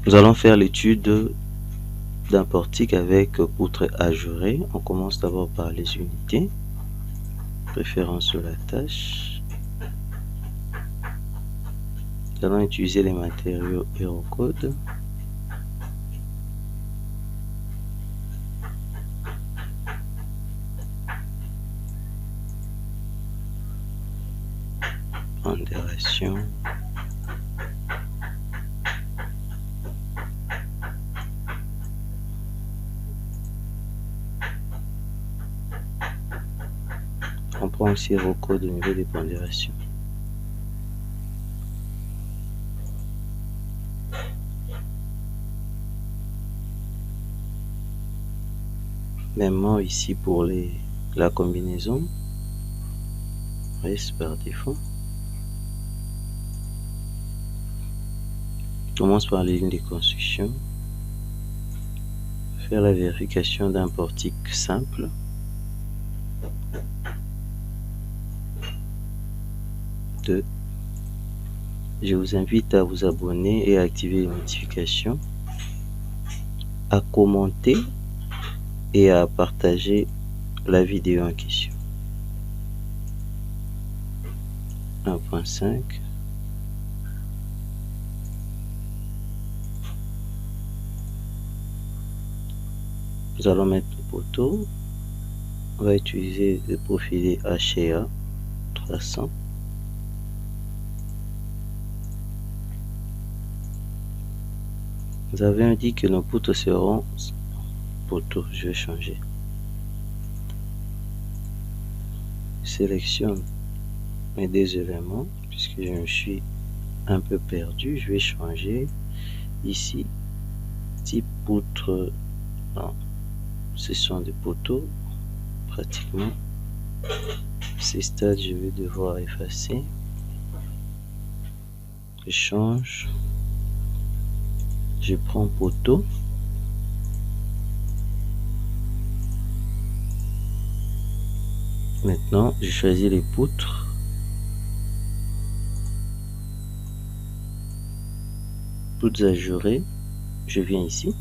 Nous allons faire l'étude d'un portique avec poutre ajourée. On commence d'abord par les unités. Préférence sur la tâche. Nous allons utiliser les matériaux HeroCode. Pondération. On prend aussi HeroCode au niveau des pondérations. Mêmement ici pour la combinaison. Reste par défaut. On commence par les lignes de construction. Faire la vérification d'un portique simple. Je vous invite à vous abonner et à activer les notifications, à commenter et à partager la vidéo en question. 1.5. Nous allons mettre le poteau. On va utiliser le profilé HA 300. Vous avez dit que nos poutres seront poteaux. Je vais changer. Je sélectionne mes deux éléments puisque je me suis un peu perdu. Je vais changer ici type poutre. Non, ce sont des poteaux pratiquement. Ces stades, je vais devoir effacer. Je change. Je prends poteau. Maintenant, je choisis les poutres. Poutres ajourées. Je viens ici.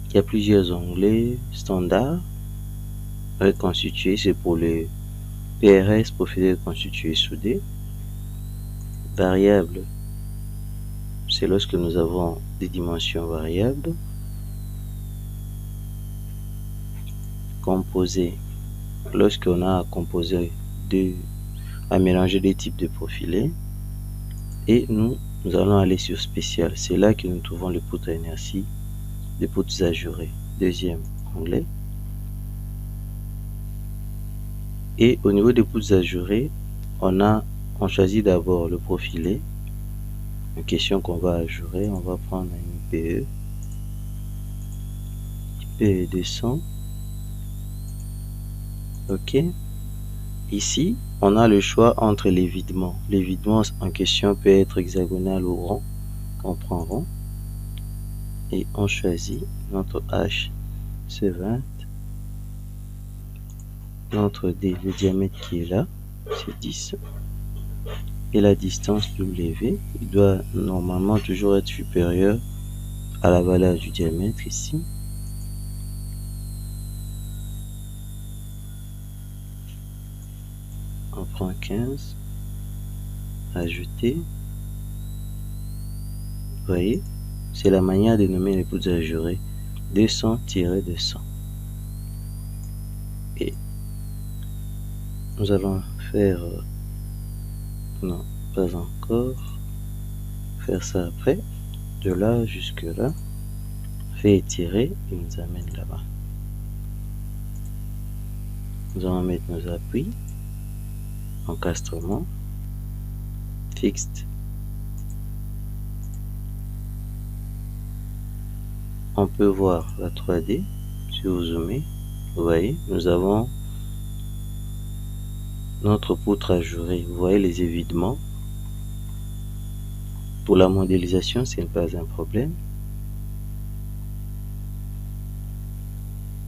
Il y a plusieurs onglets. Standard. Reconstituer, c'est pour les PRS, profilé reconstitué soudé. Variable, c'est lorsque nous avons des dimensions variables. Composer, lorsqu'on a à composer à mélanger des types de profilés. Et nous allons aller sur spécial. C'est là que nous trouvons les poutres à inertie, les poutres ajourées. Deuxième onglet. Et au niveau des poutres ajourées, on choisit d'abord le profilé. Une question qu'on va ajourer, on va prendre un IPE. IPE descend. OK. Ici, on a le choix entre l'évidement. L'évidement en question peut être hexagonal ou rond. On prend rond. Et on choisit notre H, c'est 20. Notre D, le diamètre qui est là, c'est 10. Et la distance W, il doit normalement toujours être supérieur à la valeur du diamètre ici. On prend 15. Ajouter. Vous voyez, c'est la manière de nommer les poutres ajourées. 200-200. Et nous allons faire... non, pas encore. Faire ça après. De là jusque là. Fait étirer et nous amène là-bas. Nous allons mettre nos appuis. Encastrement. Fixed. On peut voir la 3D. Si vous zoomez, vous voyez, nous avons notre poutre ajourée. Vous voyez les évidements. Pour la modélisation, ce n'est pas un problème.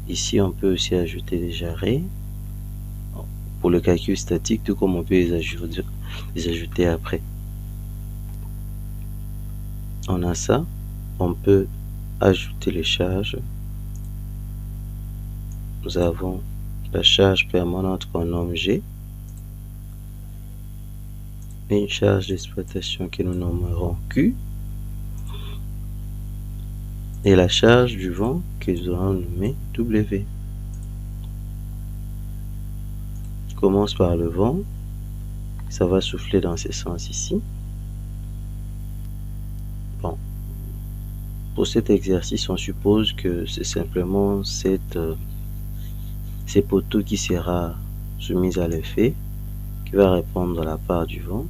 Ici, on peut aussi ajouter des jarrets pour le calcul statique, tout comme on peut les ajouter après. On a ça. On peut ajouter les charges. Nous avons la charge permanente qu'on nomme G. Une charge d'exploitation que nous nommerons Q. Et la charge du vent que nous allons nommer W. Je commence par le vent. Ça va souffler dans ce sens ici. Bon. Pour cet exercice, on suppose que c'est simplement ces poteaux qui sera soumis à l'effet, qui va répondre à la part du vent.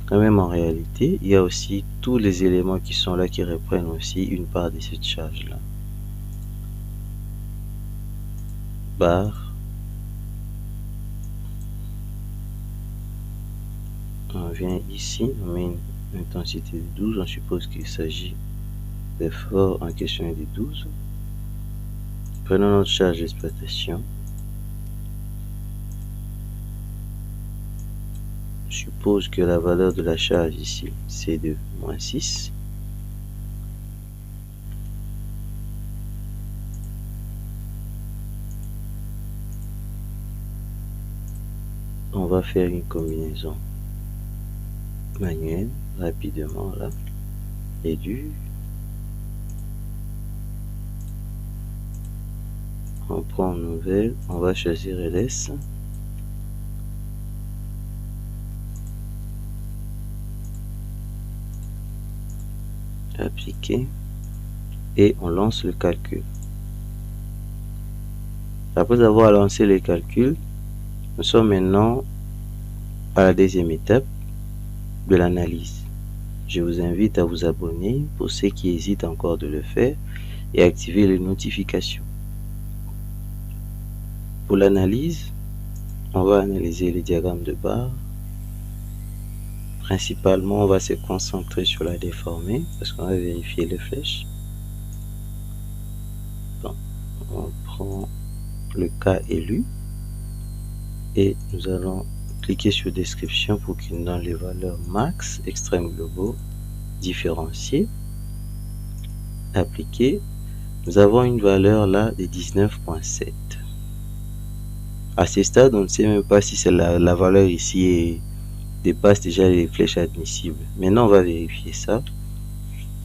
Quand même, en réalité, il y a aussi tous les éléments qui sont là qui reprennent aussi une part de cette charge-là. Barre. On vient ici, on met une intensité de 12. On suppose qu'il s'agit d'effort en question de 12. Prenons notre charge d'exploitation. Je suppose que la valeur de la charge ici, c'est de -6. On va faire une combinaison manuelle rapidement là. Et on prend une nouvelle, on va choisir LS. Appliquer et on lance le calcul. Après avoir lancé les calculs, nous sommes maintenant à la deuxième étape de l'analyse. Je vous invite à vous abonner pour ceux qui hésitent encore de le faire et activer les notifications. Pour l'analyse, on va analyser les diagrammes de barre. Principalement, on va se concentrer sur la déformée parce qu'on va vérifier les flèches. Bon, on prend le cas élu et nous allons cliquer sur description pour qu'il nous donne les valeurs max, extrêmes globaux, différenciés. Appliquer. Nous avons une valeur là de 19.7. À ce stade, on ne sait même pas si la valeur ici dépasse déjà les flèches admissibles. Maintenant, on va vérifier ça.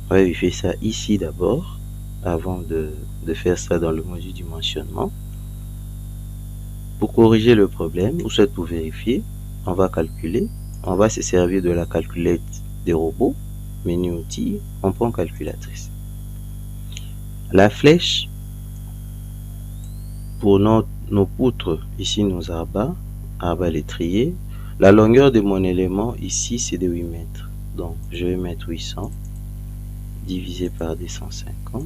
On va vérifier ça ici d'abord, avant de faire ça dans le module dimensionnement. Pour corriger le problème, ou soit pour vérifier, on va calculer. On va se servir de la calculette des robots. Menu outils, on prend calculatrice. La flèche, pour nos poutres, ici nos arbas l'étrier, la longueur de mon élément ici c'est de 8 mètres. Donc je vais mettre 800 divisé par 250.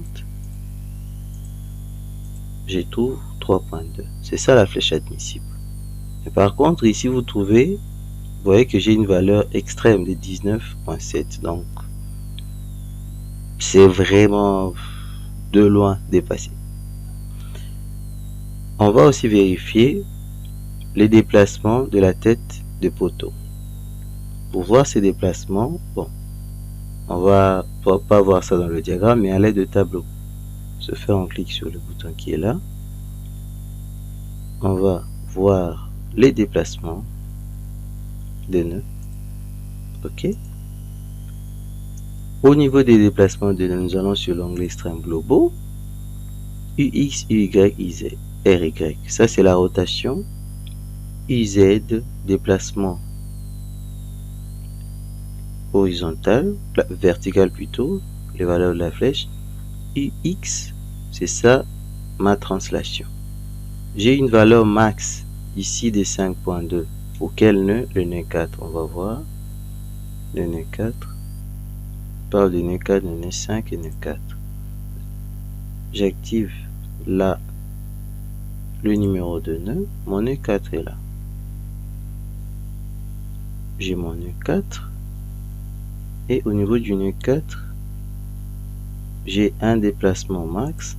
Je trouve 3.2. C'est ça la flèche admissible. Et par contre ici vous trouvez, vous voyez que j'ai une valeur extrême de 19.7. Donc c'est vraiment de loin dépassé. On va aussi vérifier les déplacements de la tête de poteau. Pour voir ces déplacements, bon, on va pas voir ça dans le diagramme, mais à l'aide de tableau. Se faire un clic sur le bouton qui est là. On va voir les déplacements des nœuds. OK. Au niveau des déplacements de nœuds, nous allons sur l'onglet extrêmes globaux. UX, UY, IZ, RY. Ça, c'est la rotation. UZ, déplacement horizontal, vertical plutôt, les valeurs de la flèche. UX, c'est ça ma translation. J'ai une valeur max ici de 5.2. Pour quel nœud? Le nœud 4. On va voir. Le nœud 4. On parle de nœud 4, de nœud 5 et nœud 4. J'active là le numéro de nœud. Mon nœud 4 est là. J'ai mon nœud 4. Et au niveau du nœud 4, j'ai un déplacement max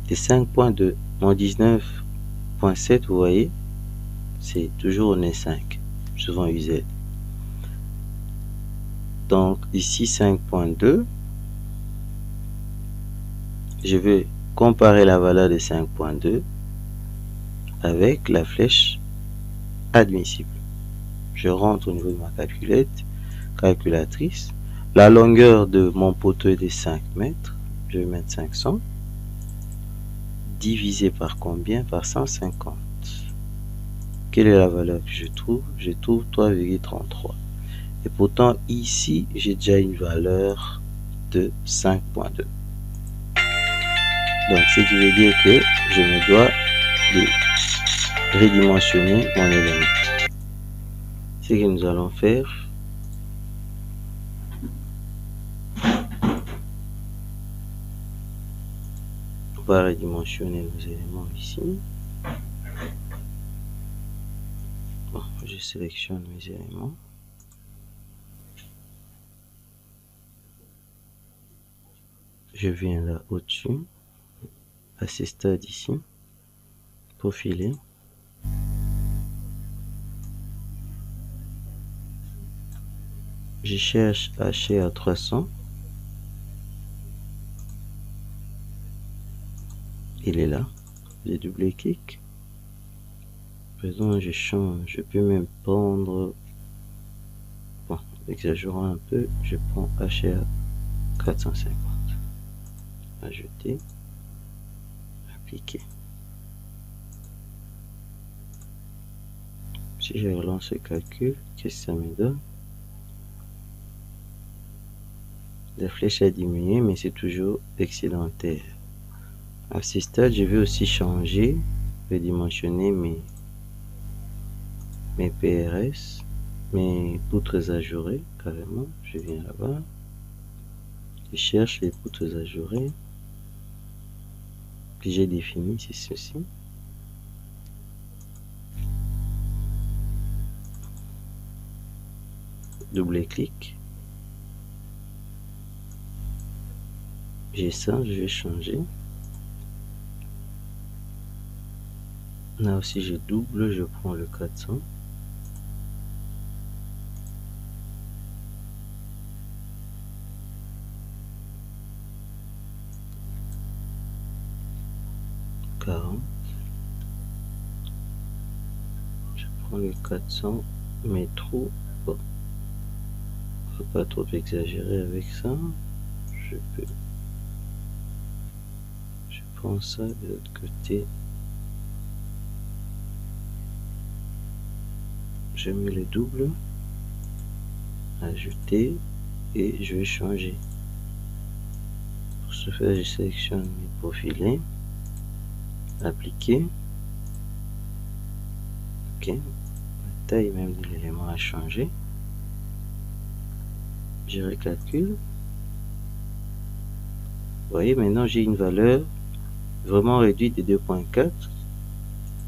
de 5.2. Mon 19.7, vous voyez, c'est toujours au nœud 5, souvent UZ. Donc ici 5.2, je vais comparer la valeur de 5.2 avec la flèche admissible. Je rentre au niveau de ma calculatrice. La longueur de mon poteau est de 5 mètres. Je vais mettre 500. Divisé par combien? Par 150. Quelle est la valeur que je trouve? Je trouve 3,33. Et pourtant, ici, j'ai déjà une valeur de 5.2. Donc, ce qui veut dire que je me dois de redimensionner mon élément. Ce que nous allons faire, on va redimensionner nos éléments ici. Bon, je sélectionne mes éléments. Je viens là au-dessus, à ce stade ici, profiler. Je cherche HR 300. Il est là. J'ai double-clic. Présent, je change. Je peux même prendre. Bon, exagérons un peu. Je prends HR 450. Ajouter. Appliquer. Si je relance le calcul, qu'est-ce que ça me donne? La flèche a diminué, mais c'est toujours excédentaire. À ce stade, je vais aussi changer, redimensionner mes PRS, mes poutres ajourées, carrément. Je viens là-bas, je cherche les poutres ajourées que j'ai définies, c'est ceci. Double-clic. J'ai ça, je vais changer. Là aussi, je double, je prends le 400. Je prends le 400, mais trop. Bon, faut pas trop exagérer avec ça. Je prends ça de l'autre côté. Je mets le double, ajouter, et je vais changer. Pour ce faire, je sélectionne mes profilés, appliquer. Ok, la taille même de l'élément a changé. Je recalcule. Vous voyez, maintenant j'ai une valeur vraiment réduite de 2.4.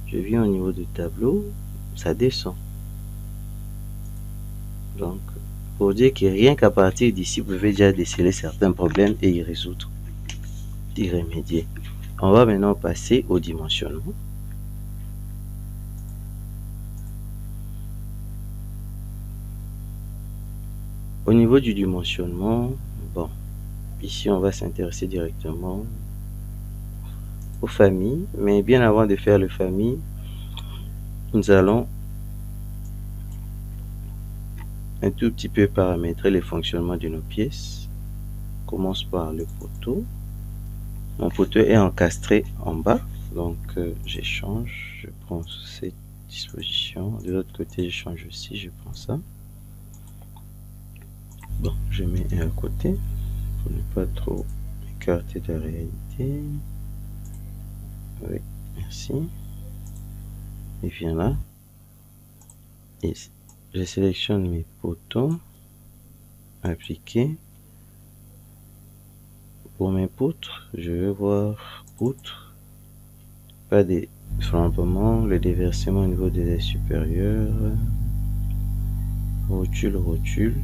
Je viens au niveau du tableau, ça descend. Donc, pour dire que rien qu'à partir d'ici, vous pouvez déjà déceler certains problèmes et y résoudre, y remédier. On va maintenant passer au dimensionnement. Au niveau du dimensionnement, bon, ici on va s'intéresser directement aux familles, mais bien avant de faire les familles, nous allons un tout petit peu paramétrer le fonctionnement de nos pièces. On commence par le poteau. Mon poteau est encastré en bas, donc j'échange, je prends cette disposition. De l'autre côté, je change aussi, je prends ça. Bon, je mets un côté pour ne pas trop écarter de la réalité. Oui, merci. Et viens là. Et je sélectionne mes poteaux, appliquer. Pour mes poutres, je vais voir poutres, pas des flambements, le déversement au niveau des ailes supérieures, rotule.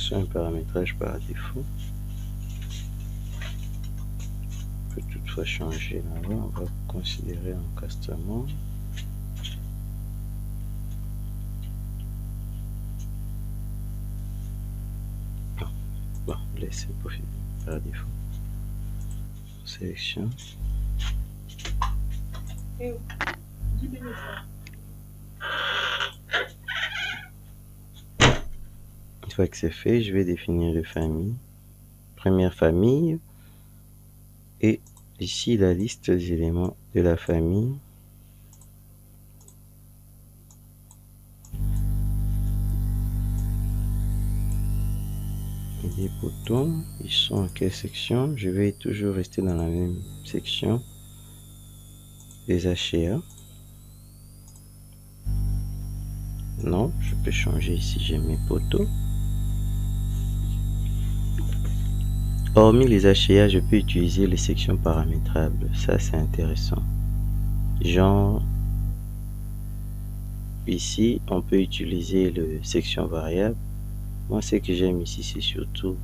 soit un paramétrage par défaut. On peut toutefois changer là-bas. On va considérer encastement. Bon, laissez profil par défaut. Sélection. Une fois que c'est fait, je vais définir les familles. Première famille. Et ici, la liste des éléments de la famille. Les boutons, ils sont en quelle section? Je vais toujours rester dans la même section. Les HA. Non, je peux changer ici, j'ai mes poteaux. Hormis les HA, je peux utiliser les sections paramétrables. Ça, c'est intéressant. Genre, ici, on peut utiliser le section variable. Moi, ce que j'aime ici, c'est surtout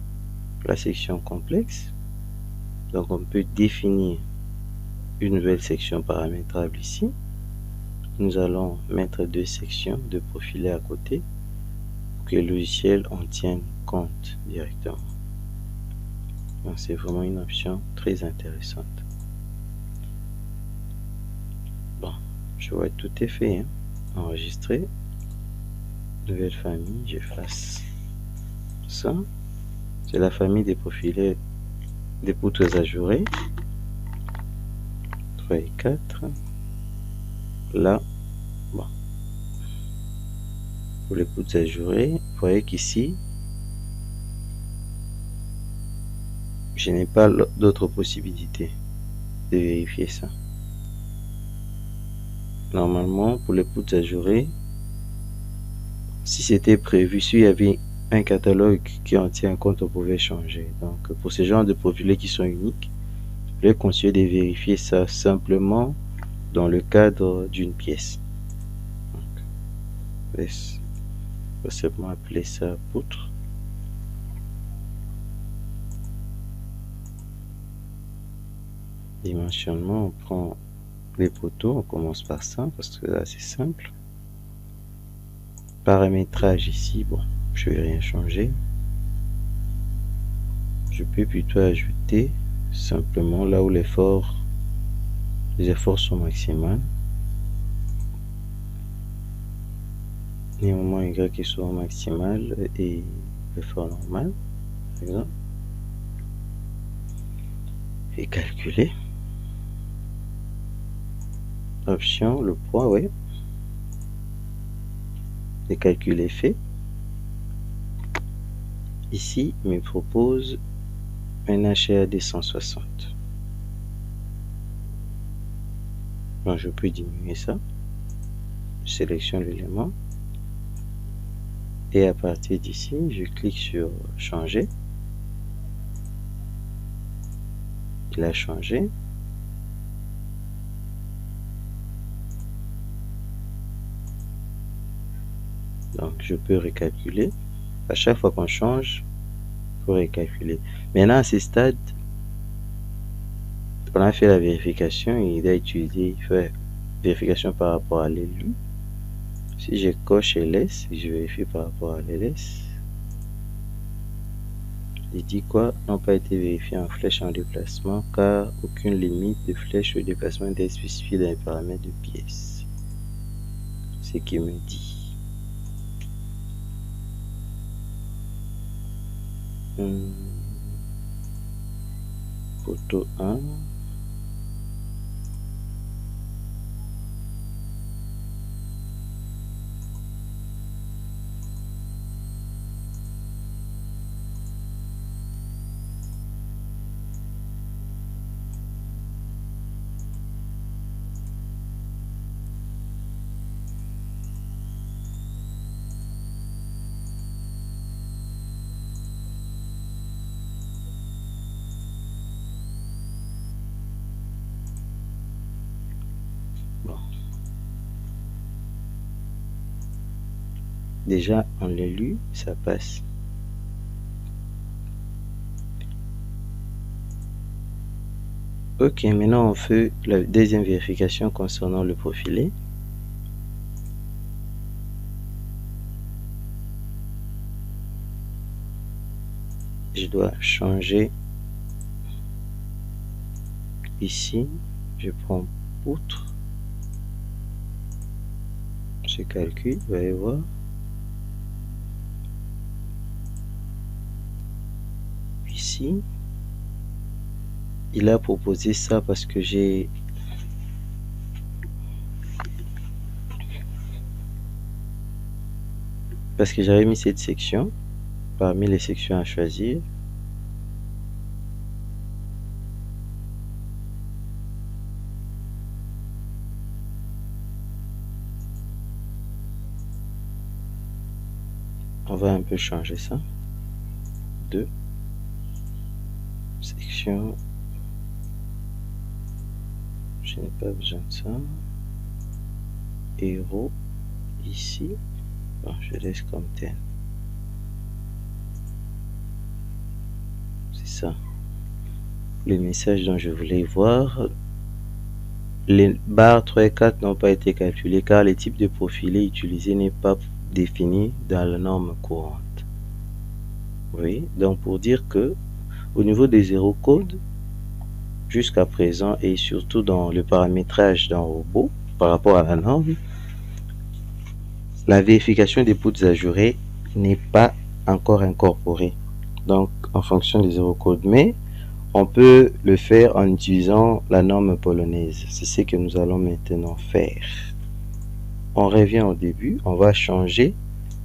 la section complexe. Donc, on peut définir une nouvelle section paramétrable ici. Nous allons mettre deux sections de profilés à côté pour que le logiciel en tienne compte directement. Donc, c'est vraiment une option très intéressante. Bon, je vois tout est fait. Hein. Enregistrer. Nouvelle famille, j'efface ça. C'est la famille des profilés des poutres ajourées. 3 et 4. Là, bon. Pour les poutres ajourées, vous voyez qu'ici, je n'ai pas d'autres possibilités de vérifier ça. Normalement, pour les poutres ajourées, si c'était prévu, s'il y avait un catalogue qui en tient compte, on pouvait changer. Donc, pour ce genre de profilés qui sont uniques, je vais conseiller de vérifier ça simplement dans le cadre d'une pièce. Donc, laisse possiblement appeler ça poutre. Dimensionnement, on prend les poteaux, on commence par ça parce que là c'est simple. Paramétrage ici, bon, je vais rien changer. Je peux plutôt ajouter simplement là où les efforts sont maximales. Les moments Y qui sont maximal et l'effort normal, par exemple. Et calculer. Option, le poids, oui. Le calcul est fait. Ici, il me propose un HAD 160. Donc, je peux diminuer ça. Je sélectionne l'élément. Et à partir d'ici, je clique sur changer. Il a changé. Donc, je peux recalculer. À chaque fois qu'on change, il faut recalculer. Maintenant, à ce stade, on a fait la vérification. Il a utilisé, il fait vérification par rapport à l'élu. Si je coche LS, je vérifie par rapport à l'LS. Il dit quoi? N'ont pas été vérifiés en flèche en déplacement car aucune limite de flèche au déplacement n'est spécifiée dans les paramètres de pièce. Ce qui me dit. Photo 1. Bon. Déjà, on l'a lu, ça passe. Ok, maintenant on fait la deuxième vérification concernant le profilé. Je dois changer ici. Je prends poutre. Je calcule, vous allez voir. Ici, il a proposé ça parce que j'avais mis cette section parmi les sections à choisir. On va un peu changer ça. 2 sections. Je n'ai pas besoin de ça. Héros ici. Bon, je laisse comme tel. C'est ça. Le message dont je voulais voir. Les barres 3 et 4 n'ont pas été calculées car le type de profilé utilisé n'est pas défini dans la norme courante. Oui, donc pour dire que au niveau des zéro codes, jusqu'à présent et surtout dans le paramétrage d'un robot par rapport à la norme, la vérification des poutres ajourées n'est pas encore incorporée. Donc en fonction des zéro codes, mais on peut le faire en utilisant la norme polonaise. C'est ce que nous allons maintenant faire. On revient au début, on va changer,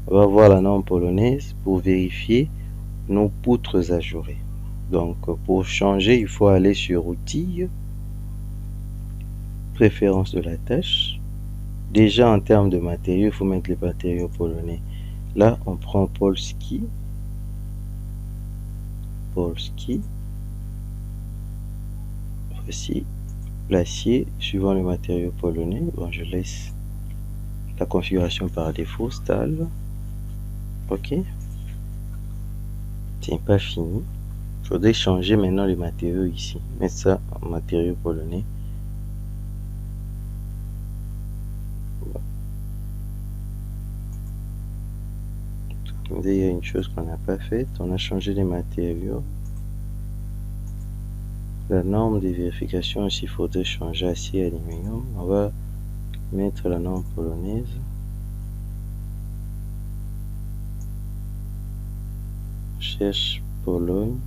on va voir la norme polonaise pour vérifier nos poutres ajourées. Donc pour changer, il faut aller sur outils, préférences de la tâche. Déjà en termes de matériaux, il faut mettre les matériaux polonais. Là, on prend Polski. Voici l'acier suivant le matériau polonais. Bon, je laisse la configuration par défaut, Stahl. Ok. C'est pas fini. Il faudrait changer maintenant les matériaux ici. Mettre ça en matériau polonais. Bon. Il y a une chose qu'on n'a pas faite. On a changé les matériaux. La norme de vérification aussi, il faudrait changer acier aluminium. On va mettre la norme polonaise. Cherche Pologne.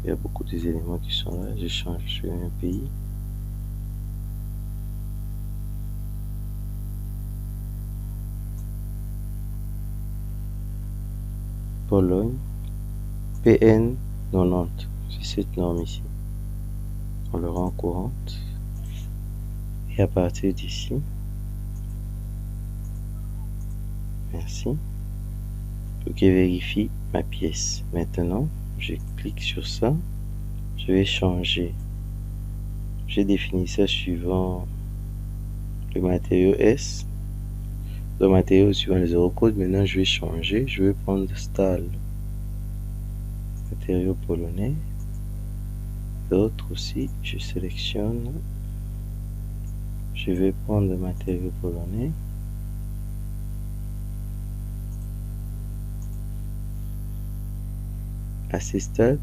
Il y a beaucoup d'éléments qui sont là. Je change sur un pays. Pologne. PN 90. C'est cette norme ici. On le rend courante. Et à partir d'ici, merci. Ok, vérifie ma pièce. Maintenant, je clique sur ça. Je vais changer. J'ai défini ça suivant le matériau S. Le matériau suivant les zéro codes. Maintenant, je vais changer. Je vais prendre Stahl. Matériau polonais. D'autres aussi. Je sélectionne. Je vais prendre le matériau polonais. À ce stade,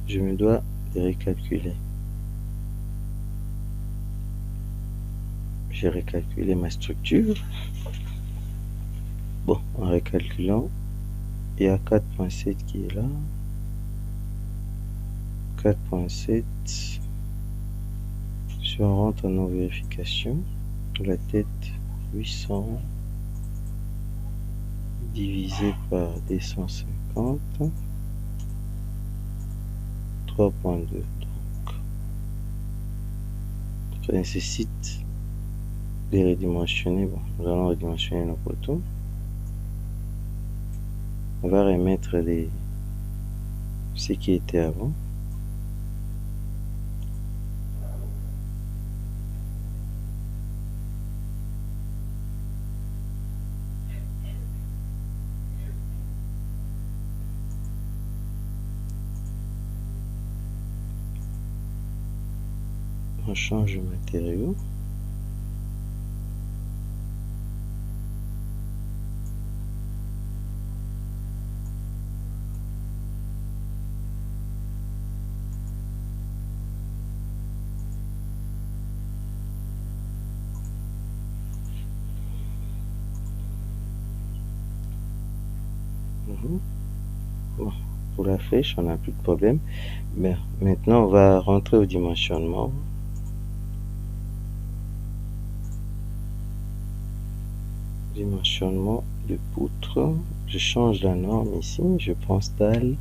je me dois de recalculer. J'ai recalculé ma structure. Bon, en recalculant, il y a 4.7 qui est là. 4.7. Si on rentre en vérification, la tête 800 divisé par 250. 3.2. Donc, ça nécessite de redimensionner. Bon, nous allons redimensionner nos poteaux. On va remettre ce qui était avant. On change le matériau. Bon, pour la flèche, on n'a plus de problème. Mais maintenant, on va rentrer au dimensionnement. Dimensionnement de poutre. Je change la norme ici. Je prends Stahl.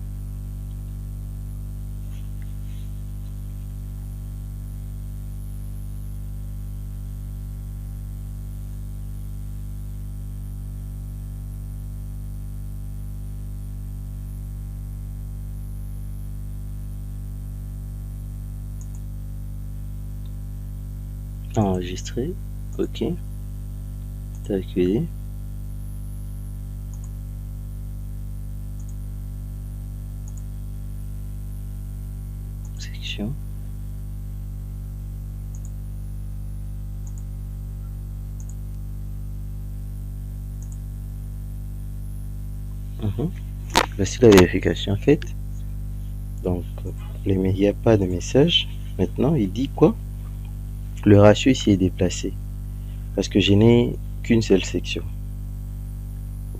Enregistrer. OK. Calculer. Section. Voici la vérification faite. Donc, il n'y a pas de message. Maintenant, il dit quoi? Le ratio ici est déplacé parce que je n'ai qu'une seule section.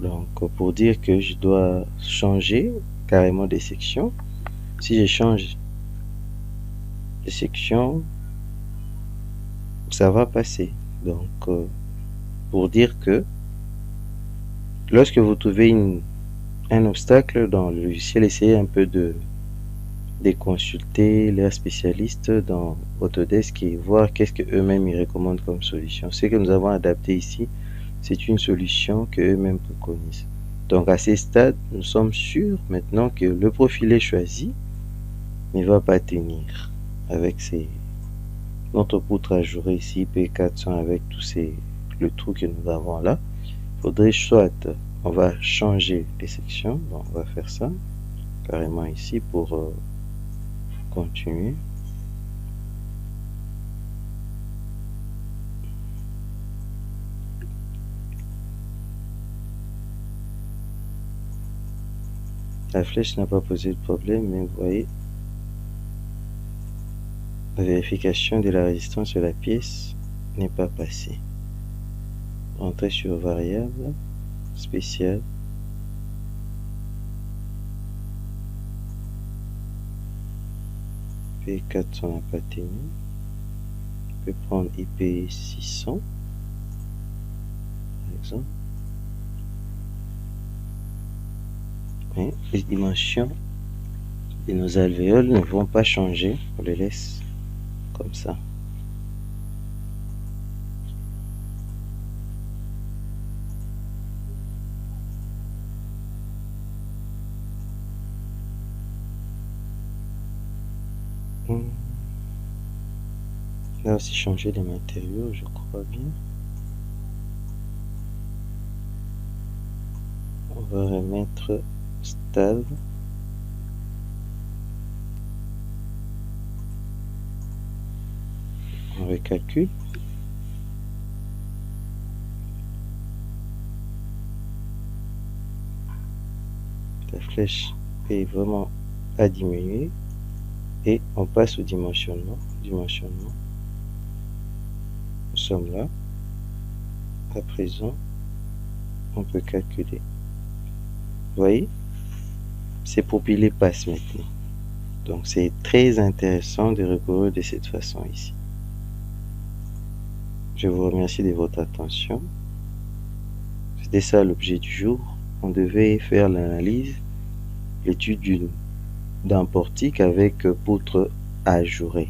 Donc, pour dire que je dois changer carrément des sections, si je change de section, ça va passer. Donc, pour dire que lorsque vous trouvez un obstacle dans le logiciel, essayez un peu de consulter les spécialistes dans Autodesk et voir qu'est-ce que eux-mêmes ils recommandent comme solution. Ce que nous avons adapté ici, c'est une solution que eux-mêmes préconisent. Donc à ce stade, nous sommes sûrs maintenant que le profilé choisi ne va pas tenir avec notre poutre ajourée ici P400 avec le trou que nous avons là. Il faudrait soit on va changer les sections. Donc on va faire ça carrément ici pour continuer. La flèche n'a pas posé de problème, mais vous voyez, la vérification de la résistance de la pièce n'est pas passée. Entrer sur variable, spécial. P400 n'a pas tenu. On peut prendre IP600 par exemple. Et les dimensions de nos alvéoles ne vont pas changer. On les laisse comme ça. Là aussi changer les matériaux, je crois bien. On va remettre Stahl. On recalcule. La flèche est vraiment à diminuer et on passe au dimensionnement. Nous sommes là. À présent, on peut calculer. Vous voyez, ces profilés passent maintenant. Donc c'est très intéressant de recourir de cette façon ici. Je vous remercie de votre attention. C'était ça l'objet du jour. On devait faire l'analyse, l'étude d'un portique avec poutre ajourée.